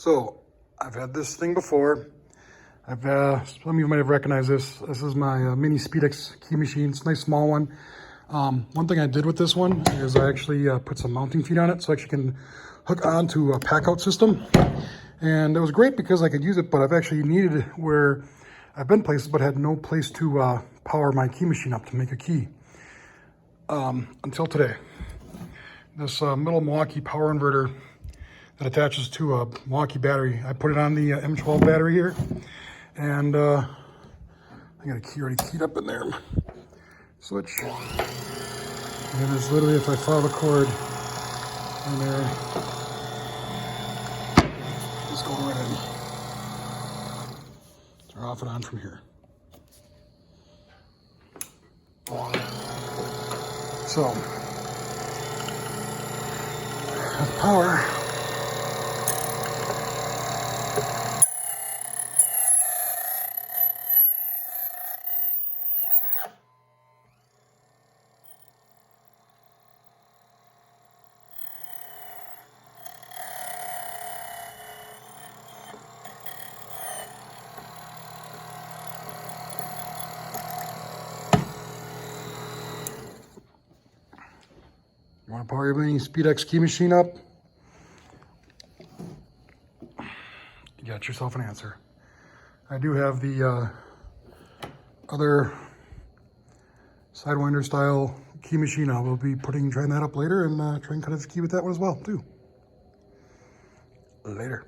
So I've had this thing before. Some of you might have recognized this. This is my mini speedex key machine. It's a nice small one. One thing I did with this one is I actually put some mounting feet on it so I actually can hook onto a pack out system. And it was great because I could use it, but I've actually needed it where I've been places but had no place to power my key machine up to make a key. Until today. This little Milwaukee power inverter that attaches to a Milwaukee battery. I put it on the M12 battery here, and I got a key already keyed up in there. Switch. And it's literally, if I follow the cord in there, just go right in. Turn off and on from here. So, that's power. You want to power your mini speedex key machine up? You got yourself an answer. I do have the other Sidewinder style key machine. I will be trying that up later and try and cut a key with that one as well too. Later.